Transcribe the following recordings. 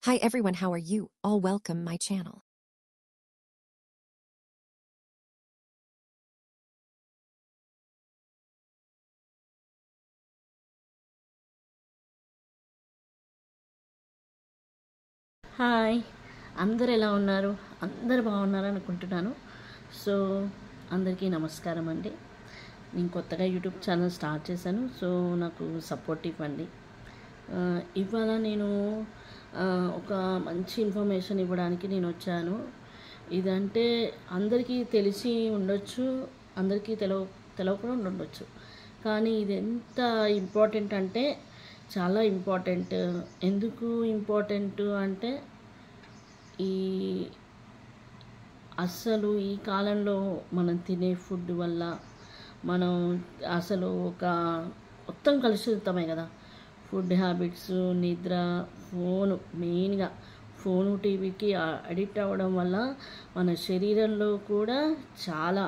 Hi everyone, how are you? All welcome my channel. Hi, అందరు ఎలా ఉన్నారు? అందరు బాగున్నారు అనుకుంటున్నాను. సో అందరికీ నమస్కారం అండి. నేను కొత్తగా యూట్యూబ్ ఛానల్ స్టార్ట్ చేశాను. సో నాకు సపోర్ట్ ఇవ్వండి. ఇవాళ నేను ఒక మంచి ఇన్ఫర్మేషన్ ఇవ్వడానికి నేను వచ్చాను. ఇదంటే అందరికీ తెలిసి ఉండొచ్చు, అందరికీ తెలవకుండా ఉండొచ్చు. కానీ ఇది ఎంత ఇంపార్టెంట్ అంటే చాలా ఇంపార్టెంట్. ఎందుకు ఇంపార్టెంట్ అంటే ఈ అస్సలు ఈ కాలంలో మనం తినే ఫుడ్ వల్ల మనం అసలు ఒక మొత్తం కలుషితమే కదా. ఫుడ్ హ్యాబిట్స్, నిద్ర, ఫోను, మెయిన్గా ఫోను టీవీకి అడిక్ట్ అవ్వడం వల్ల మన శరీరంలో కూడా చాలా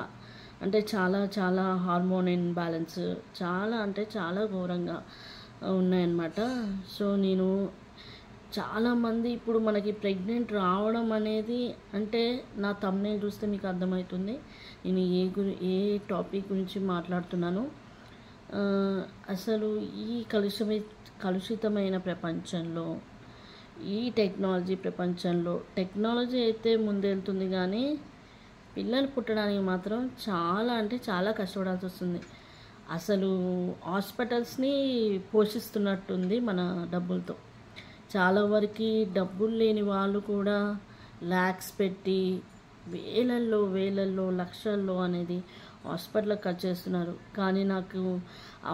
అంటే చాలా చాలా హార్మోన్ ఇన్బ్యాలెన్స్ చాలా అంటే చాలా ఘోరంగా ఉన్నాయన్నమాట. సో నేను చాలామంది ఇప్పుడు మనకి ప్రెగ్నెంట్ రావడం అనేది అంటే నా థంబ్నెయిల్ చూస్తే మీకు అర్థమవుతుంది నేను ఏ టాపిక్ గురించి మాట్లాడుతున్నాను. అసలు ఈ కలుషితమైన ప్రపంచంలో, ఈ టెక్నాలజీ ప్రపంచంలో టెక్నాలజీ అయితే ముందెళ్తుంది కానీ పిల్లలు పుట్టడానికి మాత్రం చాలా అంటే చాలా కష్టపడాల్సి వస్తుంది. అసలు హాస్పిటల్స్ని పోషిస్తున్నట్టుంది మన డబ్బులతో. చాలా వరకు డబ్బులు లేని వాళ్ళు కూడా ల్యాక్స్ పెట్టి వేలల్లో లక్షల్లో అనేది హాస్పిటల్కి ఖర్చు చేస్తున్నారు. కానీ నాకు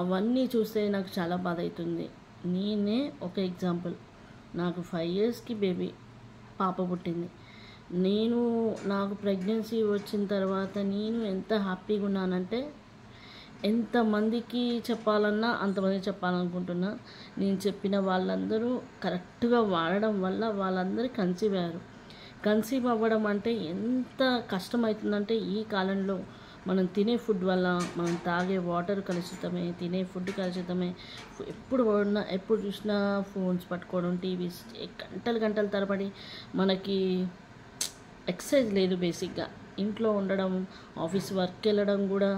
అవన్నీ చూస్తే నాకు చాలా బాధ అవుతుంది. నేనే ఒక ఎగ్జాంపుల్. నాకు 5 yearsకి బేబీ పాప పుట్టింది. నాకు ప్రెగ్నెన్సీ వచ్చిన తర్వాత నేను ఎంత హ్యాపీగా ఉన్నానంటే ఎంతమందికి చెప్పాలన్నా అంతమంది చెప్పాలనుకుంటున్నా. నేను చెప్పిన వాళ్ళందరూ కరెక్ట్గా వాడడం వల్ల వాళ్ళందరూ కన్సీవ్ అవ్వడం అంటే ఎంత కష్టమవుతుందంటే ఈ కాలంలో మనం తినే ఫుడ్ వల్ల, మనం తాగే వాటర్ కలుషితమే, తినే ఫుడ్ కలుషితమే. ఎప్పుడు చూసినా ఫోన్స్ పట్టుకోవడం, టీవీస్, గంటల తరబడి మనకి ఎక్సర్సైజ్ లేదు. బేసిక్గా ఇంట్లో ఉండడం, ఆఫీస్ వర్క్ వెళ్ళడం కూడా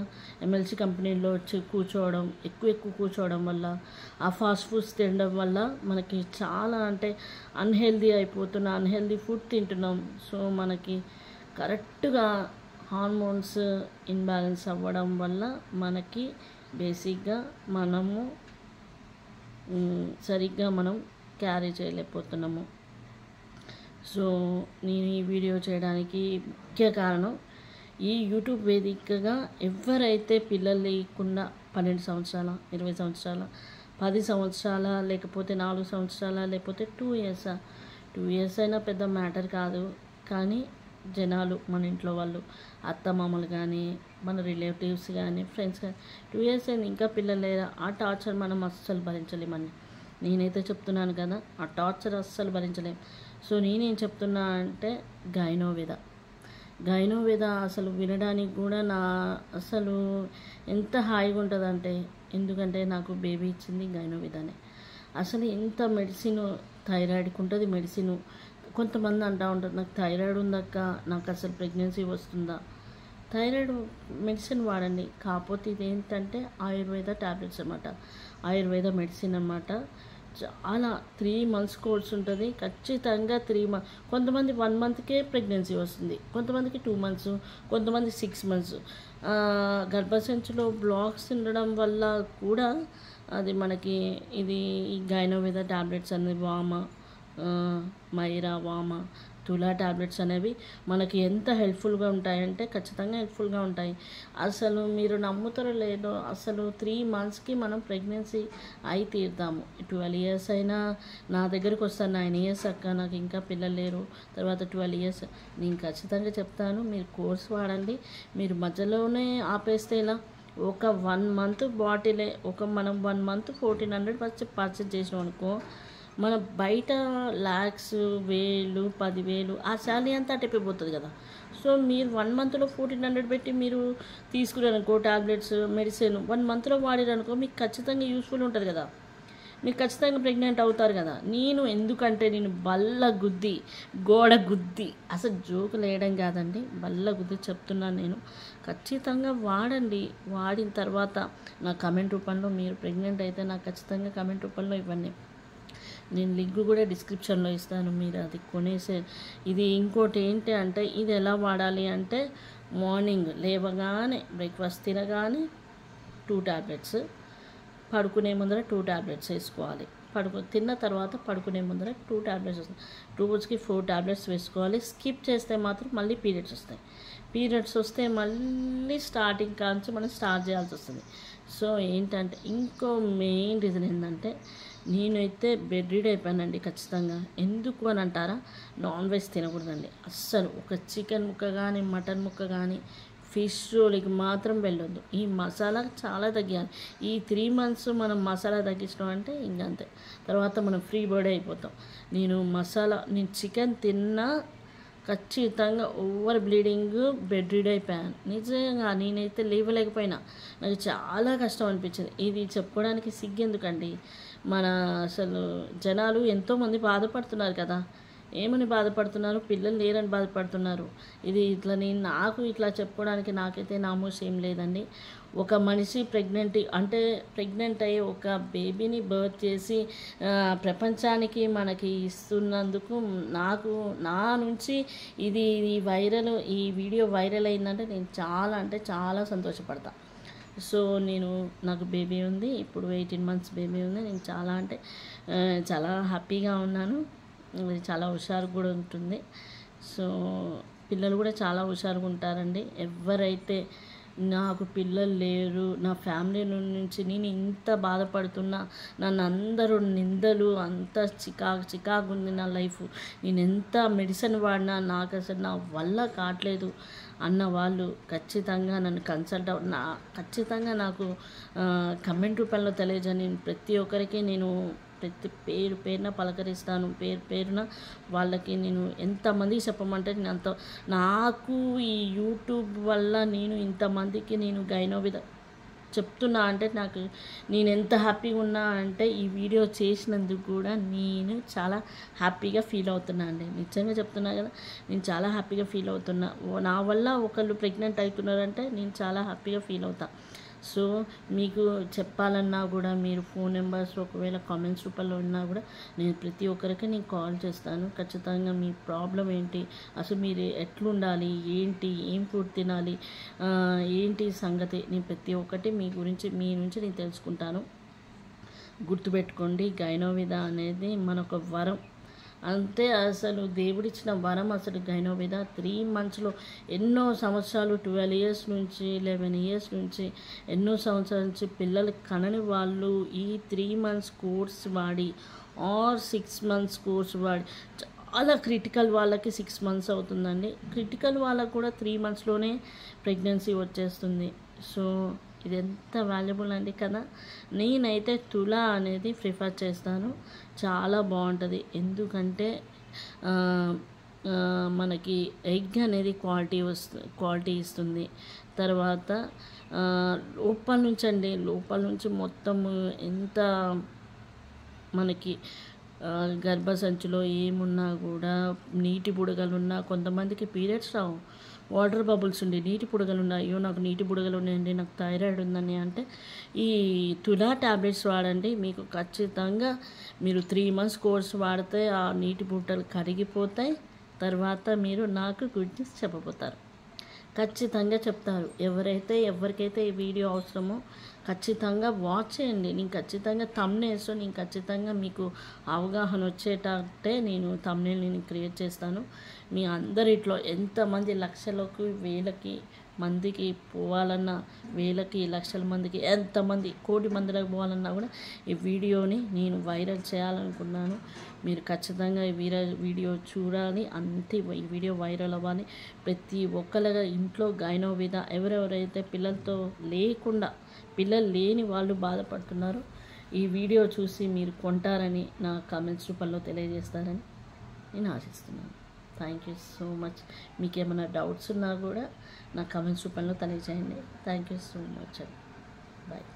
MNC కంపెనీల్లో వచ్చి కూర్చోవడం, ఎక్కువ కూర్చోవడం వల్ల, ఆ ఫాస్ట్ ఫుడ్స్ తినడం వల్ల మనకి చాలా అంటే అన్హెల్దీ ఫుడ్ తింటున్నాం. సో మనకి కరెక్ట్గా హార్మోన్స్ ఇన్బ్యాలెన్స్ అవ్వడం వల్ల మనకి బేసిక్గా మనము సరిగ్గా మనం క్యారీ చేయలేకపోతున్నాము. సో నేను ఈ వీడియో చేయడానికి ముఖ్య కారణం, ఈ యూట్యూబ్ వేదికగా ఎవరైతే పిల్లలు లేకుండా 12 సంవత్సరాల, 20 సంవత్సరాల, 10 సంవత్సరాల, లేకపోతే 4 సంవత్సరాల, లేకపోతే 2 years 2 years అయినా పెద్ద మ్యాటర్ కాదు. కానీ జనాలు, మన ఇంట్లో వాళ్ళు, అత్తమామలు కానీ, మన రిలేటివ్స్ కానీ, ఫ్రెండ్స్ కానీ 2 years అయింది ఇంకా పిల్లలు లేరా, ఆ టార్చర్ మనం అస్సలు భరించలేమని నేనైతే చెప్తున్నాను కదా. ఆ టార్చర్ అస్సలు భరించలేం. సో నేనేం చెప్తున్నా అంటే గైనోవేద అసలు వినడానికి కూడా అసలు ఎంత హాయిగా ఉంటుందంటే, ఎందుకంటే నాకు బేబీ ఇచ్చింది గైనోవేదనే. అసలు ఎంత మెడిసిన్, థైరాయిడ్కి ఉంటుంది మెడిసిన్. కొంతమంది అంటూ ఉంటారు నాకు థైరాయిడ్ ఉందక్క, నాకు అసలు ప్రెగ్నెన్సీ వస్తుందా. థైరాయిడ్ మెడిసిన్ వాడండి. కాకపోతే ఇదేంటంటే ఆయుర్వేద ట్యాబ్లెట్స్ అన్నమాట, ఆయుర్వేద మెడిసిన్ అన్నమాట. చాలా 3 months కోర్స్ ఉంటుంది. ఖచ్చితంగా 3 months. కొంతమంది 1 monthకే ప్రెగ్నెన్సీ వస్తుంది, కొంతమందికి 2 months, కొంతమంది 6 months. గర్భసంచిలో బ్లాక్స్ ఉండడం వల్ల కూడా అది మనకి ఈ గైనోవేద ట్యాబ్లెట్స్ అనేది మైరా, వామ, తులా ట్యాబ్లెట్స్ అనేవి మనకి ఎంత హెల్ప్ఫుల్గా ఉంటాయంటే ఖచ్చితంగా హెల్ప్ఫుల్గా ఉంటాయి. అసలు మీరు నమ్ముతారో లేదో, అసలు 3 monthsకి మనం ప్రెగ్నెన్సీ అయి తీరుతాము. 12 years అయినా నా దగ్గరకు వస్తాను, 9 years అక్క నాకు ఇంకా పిల్లలు లేరు, తర్వాత 12 years. నేను ఖచ్చితంగా చెప్తాను, మీరు కోర్స్ వాడండి. మీరు మధ్యలోనే ఆపేస్తే ఇలా ఒక 1 month బాటిలే, మనం 1 month 1400 పర్చేజ్ చేసినాం అనుకో, మన బయట ల్యాక్స్, 1000, 10,000 ఆ శాలరీ అంతా అటెప్పిపోతుంది కదా. సో మీరు 1 monthలో 1400 పెట్టి మీరు తీసుకున్నారనుకో, ట్యాబ్లెట్స్, మెడిసిన్ 1 monthలో వాడిరనుకో, మీకు ఖచ్చితంగా యూస్ఫుల్ ఉంటుంది కదా. మీరు ఖచ్చితంగా ప్రెగ్నెంట్ అవుతారు కదా. నేను ఎందుకంటే నేను బల్ల గుద్ది గోడ గుద్ది, అసలు జోకులు వేయడం కాదండి, బల్ల గుద్ది చెప్తున్నాను. నేను ఖచ్చితంగా వాడండి. వాడిన తర్వాత నా కమెంట్ రూపంలో, మీరు ప్రెగ్నెంట్ అయితే నాకు ఖచ్చితంగా కమెంట్ రూపంలో ఇవ్వండి. నేను లింక్ కూడా డిస్క్రిప్షన్లో ఇస్తాను, మీరు అది కొనేసే. ఇది ఇంకోటి ఏంటి అంటే, ఇది ఎలా వాడాలి అంటే, మార్నింగ్ లేవగానే బ్రేక్ఫాస్ట్ తినగానే 2 టాబ్లెట్స్, పడుకునే ముందర 2 టాబ్లెట్స్ వేసుకోవాలి. తిన్న తర్వాత పడుకునే ముందర 2 టాబ్లెట్స్ వస్తాయి. 2 రోజుకి 4 టాబ్లెట్స్ వేసుకోవాలి. స్కిప్ చేస్తే మాత్రం మళ్ళీ పీరియడ్స్ వస్తాయి. పీరియడ్స్ వస్తే మళ్ళీ స్టార్టింగ్ కాంచి మనం స్టార్ట్ చేయాల్సి వస్తుంది. సో ఏంటంటే, ఇంకో మెయిన్ రీజన్ ఏంటంటే, నేనైతే బెడ్ రీడ్ అయిపోయానండి ఖచ్చితంగా. ఎందుకు అని అంటారా, నాన్ వెజ్ తినకూడదండి అస్సలు. ఒక చికెన్ ముక్క కానీ, మటన్ ముక్క కానీ, ఫిష్ రోల్కి మాత్రం వెళ్ళొద్దు. ఈ మసాలా చాలా తగ్గాలి. ఈ 3 months మనం మసాలా తగ్గించడం అంటే ఇంకంతే, తర్వాత మనం ఫ్రీ బర్డ్ అయిపోతాం. నేను చికెన్ తిన్నా ఖచ్చితంగా ఓవర్ బ్లీడింగ్, బెడ్ రీడ్ అయిపోయాను. నిజంగా నేనైతే లేవలేకపోయినా, నాకు చాలా కష్టం అనిపించింది. ఇది చెప్పుకోవడానికి సిగ్గెందుకండి, అసలు జనాలు ఎంతోమంది బాధపడుతున్నారు కదా. ఏమని బాధపడుతున్నారు, పిల్లలు లేరని బాధపడుతున్నారు. నాకు ఇట్లా చెప్పుకోవడానికి నాకైతే నామోషం ఏం లేదండి. ఒక మనిషి ప్రెగ్నెంట్ అయ్యి ఒక బేబీని బర్త్ చేసి ప్రపంచానికి మనకి ఇస్తున్నందుకు నా నుంచి ఈ వీడియో వైరల్ అయిందంటే నేను చాలా సంతోషపడతాను. సో నాకు బేబీ ఉంది, ఇప్పుడు 18 months బేబీ ఉంది. నేను చాలా హ్యాపీగా ఉన్నాను. చాలా హుషారు కూడా ఉంటుంది. సో పిల్లలు కూడా చాలా హుషారుగా ఉంటారండి. ఎవరైతే నాకు పిల్లలు లేరు, నా ఫ్యామిలీ నుంచి నేను ఇంత బాధపడుతున్నా, నన్ను అందరూ నిందలు, అంత చికాకు ఉంది నా లైఫ్, నేను ఎంత మెడిసిన్ వాడినా నాకు అసలు నా వల్ల కావట్లేదు అన్న వాళ్ళు ఖచ్చితంగా నన్ను కన్సల్ట్ ఖచ్చితంగా నాకు కమెంట్ రూపంలో తెలియజేయండి. నేను ప్రతి ఒక్కరికి ప్రతి పేరున పలకరిస్తాను. పేరున వాళ్ళకి నేను ఎంతమందికి చెప్పమంటే నాకు ఈ యూట్యూబ్ వల్ల నేను ఇంతమందికి గైనోవిద చెప్తున్నా అంటే నేను ఎంత హ్యాపీగా ఉన్నా అంటే, ఈ వీడియో చేసినందుకు కూడా నేను చాలా హ్యాపీగా ఫీల్ అవుతున్నా అండి. నిజంగా చెప్తున్నా కదా, నేను చాలా హ్యాపీగా ఫీల్ అవుతున్నా. నా వల్ల ఒకళ్ళు ప్రెగ్నెంట్ అవుతున్నారంటే నేను చాలా హ్యాపీగా ఫీల్ అవుతా. సో మీకు చెప్పాలన్నా కూడా, మీరు ఫోన్ నెంబర్స్ ఒకవేళ కామెంట్స్ రూపంలో ఉన్నా కూడా, నేను ప్రతి ఒక్కరికి కాల్ చేస్తాను. ఖచ్చితంగా మీ ప్రాబ్లం ఏంటి, అసలు మీరు ఎట్లుండాలి, ఏం ఫుడ్ తినాలి, ఏంటి సంగతి, నేను ప్రతి ఒక్కటి మీ నుంచి నేను తెలుసుకుంటాను. గుర్తుపెట్టుకోండి, గైనోవిద అనేది మనొక వరం. అంతే, అసలు దేవుడిచ్చిన వరం అసలు గైనోవిద. 3 monthsలో ఎన్నో సంవత్సరాలు, 12 years నుంచి 11 years నుంచి ఎన్నో సంవత్సరాల నుంచి పిల్లలు కనని వాళ్ళు ఈ 3 months కోర్స్ వాడి ఆర్ 6 months కోర్స్ వాడి, చాలా క్రిటికల్ వాళ్ళకి 6 months అవుతుందండి. క్రిటికల్ వాళ్ళకు కూడా 3 monthsలోనే ప్రెగ్నెన్సీ వచ్చేస్తుంది. సో ఇది ఎంత వాల్యుబుల్ అండి కదా. నేనైతే తులా అనేది ప్రిఫర్ చేస్తాను, చాలా బాగుంటుంది. ఎందుకంటే మనకి ఎగ్ అనేది క్వాలిటీ ఇస్తుంది. తర్వాత లోపల నుంచి మొత్తం ఎంత మనకి గర్భసంచిలో ఏమున్నా కూడా, నీటి బుడగలున్నా, కొంతమందికి పీరియడ్స్ రావు, వాటర్ బబుల్స్ ఉండి నీటి బుడగలు ఉన్నాయి, అయ్యో నాకు నీటి బుడగలు ఉన్నాయండి, నాకు థైరాయిడ్ ఉందని అంటే ఈ తులా ట్యాబ్లెట్స్ వాడండి. మీకు ఖచ్చితంగా మీరు 3 months కోర్స్ వాడితే ఆ నీటి బుట్టలు కరిగిపోతాయి. తర్వాత మీరు నాకు గుడ్ న్యూస్ చెప్పబోతారు, ఖచ్చితంగా చెప్తారు. ఎవరికైతే ఈ వీడియో అవసరమో ఖచ్చితంగా వాచ్ చేయండి. నేను ఖచ్చితంగా థంబ్నెయిల్స్ ఖచ్చితంగా మీకు అవగాహన వచ్చేటట్టే నేను థంబ్నెయిల్ క్రియేట్ చేస్తాను. మీ అందరిట్లో ఎంతమంది లక్షలకు వేలకి మందికి పోవాలన్నా, వేలకి లక్షల మందికి, ఎంతమంది కోటి మందిలకు పోవాలన్నా కూడా ఈ వీడియోని నేను వైరల్ చేయాలనుకున్నాను. మీరు ఖచ్చితంగా ఈ వీడియో చూడాలి, అంతే. ఈ వీడియో వైరల్ అవ్వాలి. ప్రతి ఒక్కరిగా ఇంట్లో గైనోవిద ఎవరెవరైతే పిల్లలు లేని వాళ్ళు బాధపడుతున్నారు, ఈ వీడియో చూసి మీరు కొంటారని నా కామెంట్స్ రూపంలో తెలియజేస్తారని నేను ఆశిస్తున్నాను. Thank you so much. మీకు ఏమైనా డౌట్స్ ఉన్నా కూడా నా కామెంట్స్ రూపంలో తెలియజేయండి. Thank you so much. Bye.